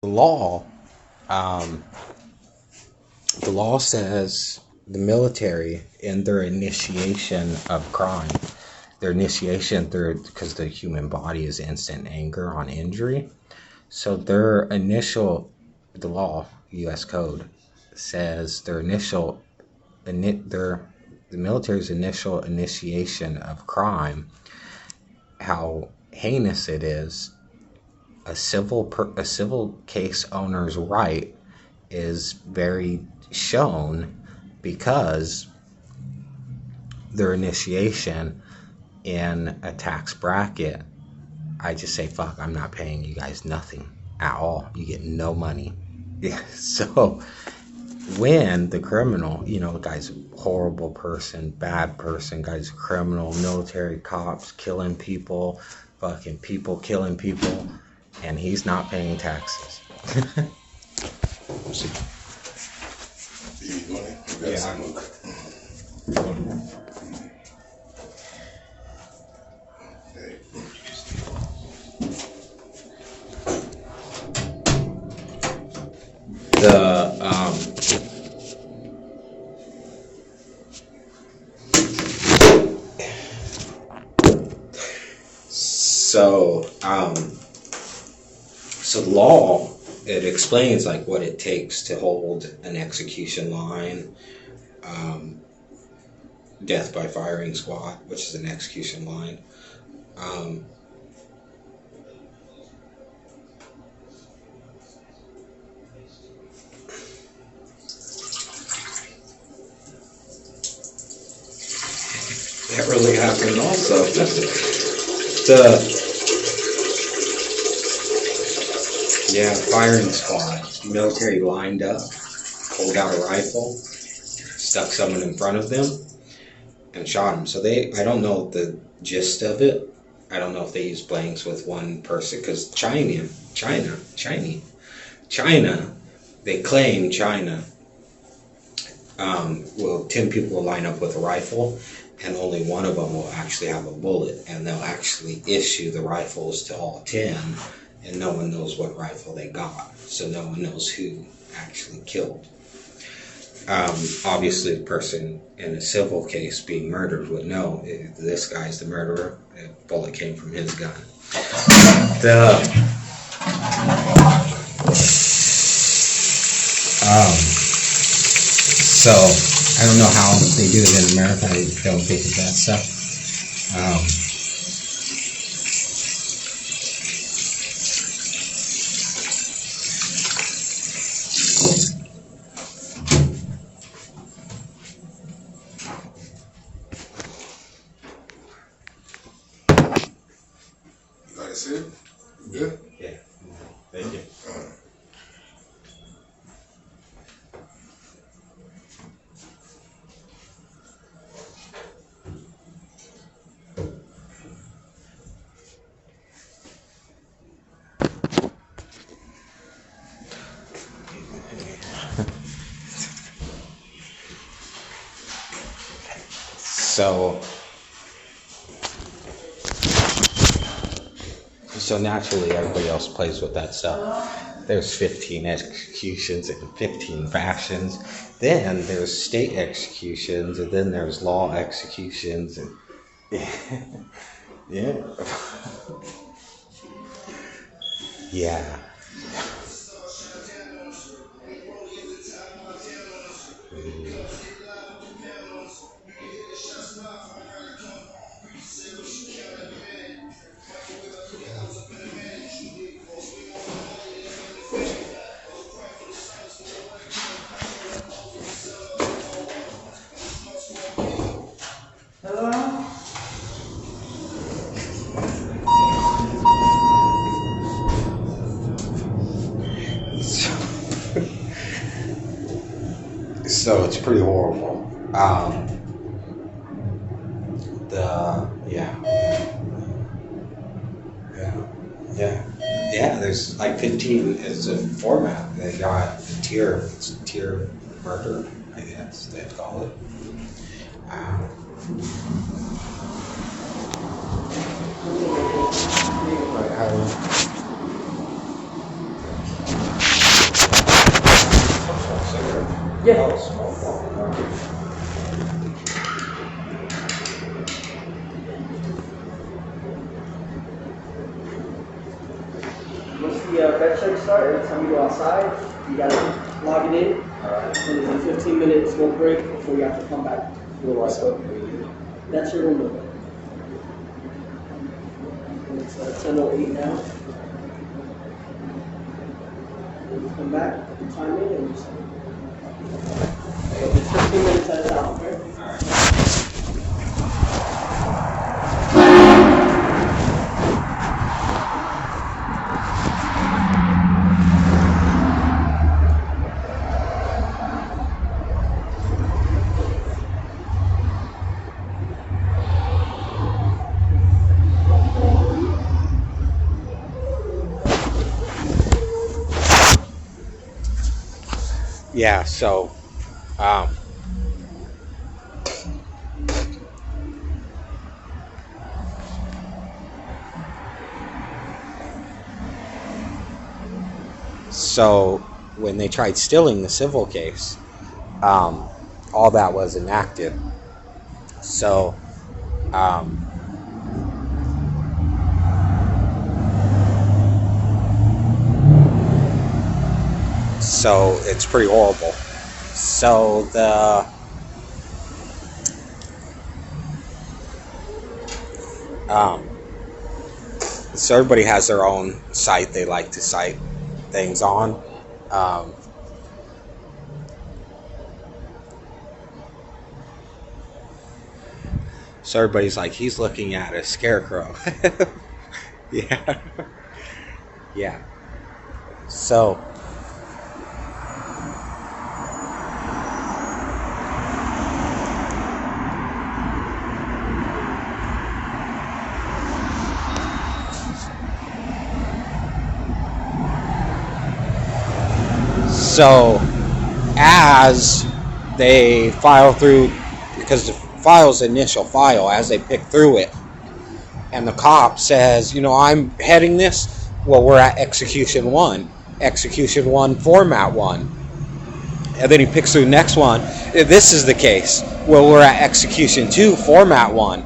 The law, um, the law says the military in their initiation of crime, their initiation through because the human body is instant anger on injury. So their initial, the law, U.S. Code says the military's initial initiation of crime, how heinous it is. A civil case owner's right is very shown because their initiation in a tax bracket, I just say, fuck, I'm not paying you guys nothing at all. You get no money. Yeah. So when the criminal, the guy's a horrible person, bad person, guy's a criminal, military cops killing people, fucking people killing people, and he's not paying taxes. The so law, it explains like what it takes to hold an execution line, death by firing squad, which is an execution line. That really happened also. Firing squad. Military lined up, pulled out a rifle, stuck someone in front of them, and shot him. So I don't know the gist of it. I don't know if they use blanks with one person, because China, they claim China, 10 people will line up with a rifle, and only one of them will actually have a bullet, and they'll actually issue the rifles to all 10, and no one knows what rifle they got, so no one knows who actually killed. Obviously, the person in a civil case being murdered would know this guy's the murderer. A bullet came from his gun. So I don't know how they do it in America. I don't think of that stuff. That's it? Good? Yeah. Thank you. So naturally, everybody else plays with that stuff. There's 15 executions in 15 fashions. Then there's state executions, and then there's law executions. And yeah. Yeah. So it's pretty horrible. There's like 15. It's a format. They got it's tier murder, I guess they'd call it. Right, Yeah. Once the bed check start, every time you go outside, you gotta log it in. Alright. And there's a 15-minute smoke break before you have to come back. What do I smoke for you? That's your window. It's 10:08 now. When you come back, put the time in, and just it's 15 minutes at a time, okay? Yeah, so so when they tried stilling the civil case, all that was enacted. So so it's pretty horrible. So so everybody has their own site they like to cite things on. So everybody's like, he's looking at a scarecrow. Yeah. Yeah. So as they file through, because the file's initial file, as they pick through it, and the cop says, I'm heading this, well, we're at execution 1, format 1. And then he picks through the next one, this is the case, well, we're at execution 2, format 1.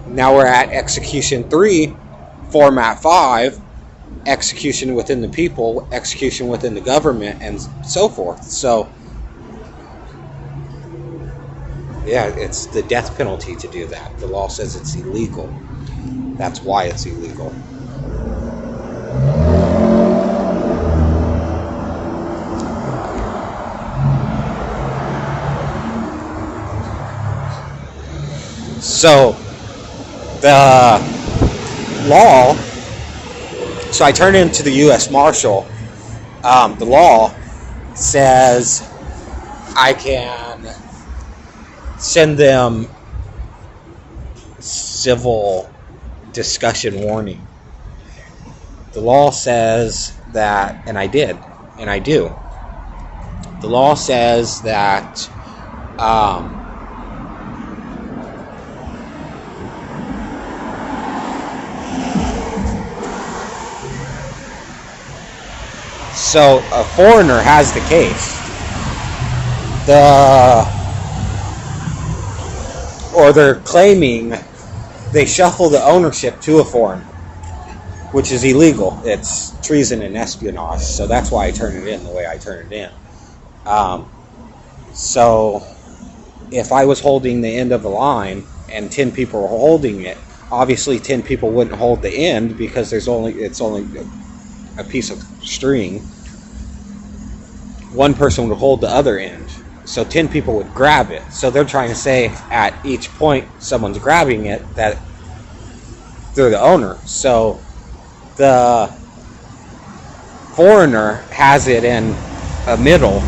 Now we're at execution 3, format 5, execution within the people, execution within the government, and so forth. So, yeah, it's the death penalty to do that. The law says it's illegal. That's why it's illegal. So, the law, so I turned into the U.S. Marshal. The law says I can send them civil discussion warning. The law says that, and I did, and I do. The law says that so a foreigner has the case. They're claiming they shuffle the ownership to a foreigner, which is illegal. It's treason and espionage. So that's why I turned it in the way I turned it in. So if I was holding the end of a line and 10 people were holding it, obviously 10 people wouldn't hold the end because it's only a piece of string. One person would hold the other end. So 10 people would grab it. So they're trying to say at each point someone's grabbing it that they're the owner. So the foreigner has it in a middle,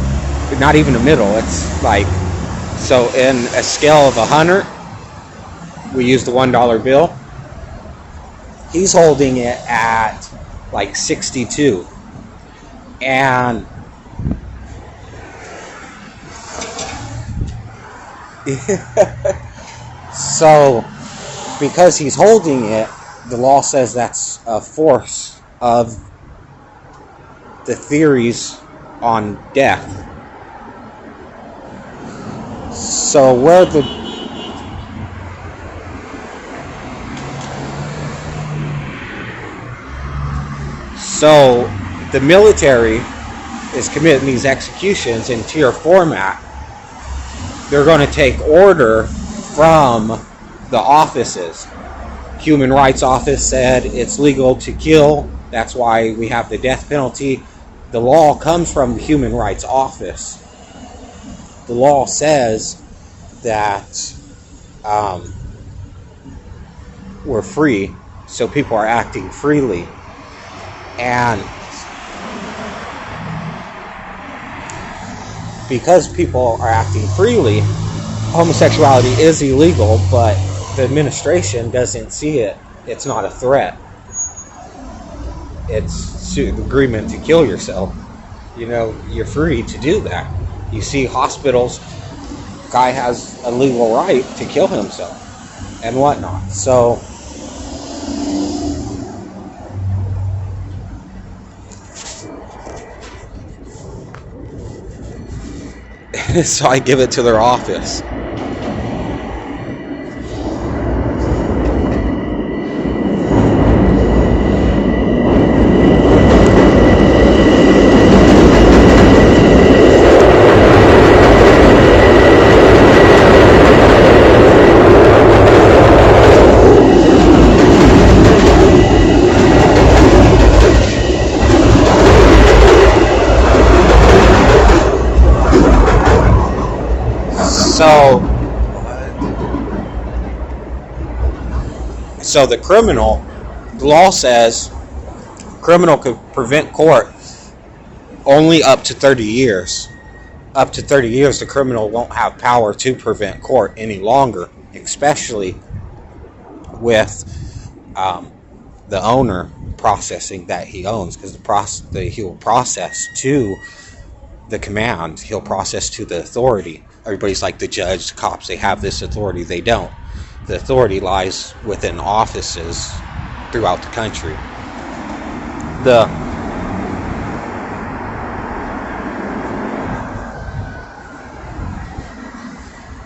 not even a middle. It's like, so in a scale of 100, we use the $1 bill. He's holding it at like 62. And so, because he's holding it, the law says that's a force of the theories on death. So where the military is committing these executions in tier format, they're going to take order from the offices. Human Rights Office said it's legal to kill. That's why we have the death penalty. The law comes from the Human Rights Office. The law says that we're free, so people are acting freely. And because people are acting freely, homosexuality is illegal, but the administration doesn't see it. It's not a threat. It's an agreement to kill yourself. You know, you're free to do that. You see hospitals, guy has a legal right to kill himself and whatnot. So so I give it to their office. So the criminal, the law says, criminal could prevent court only up to 30 years. Up to 30 years, the criminal won't have power to prevent court any longer, especially with the owner processing that he owns, because he will process to the command, he'll process to the authority. Everybody's like the judge, the cops, they have this authority. They don't. The authority lies within offices throughout the country.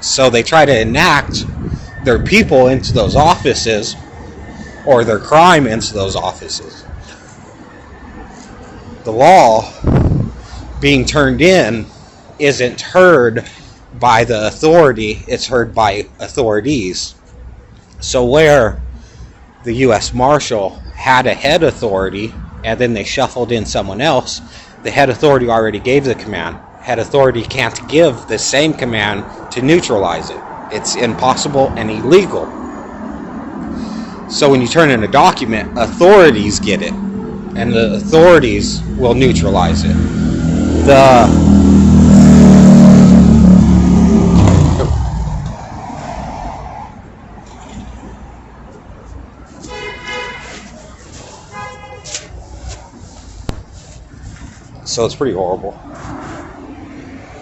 So they try to enact their people into those offices, or their crime into those offices. The law being turned in isn't heard by the authority, it's heard by authorities. So where the U.S. Marshal had a head authority and then they shuffled in someone else, the head authority already gave the command. Head authority can't give the same command to neutralize it. It's impossible and illegal. So when you turn in a document, authorities get it, and the authorities will neutralize it. So it's pretty horrible.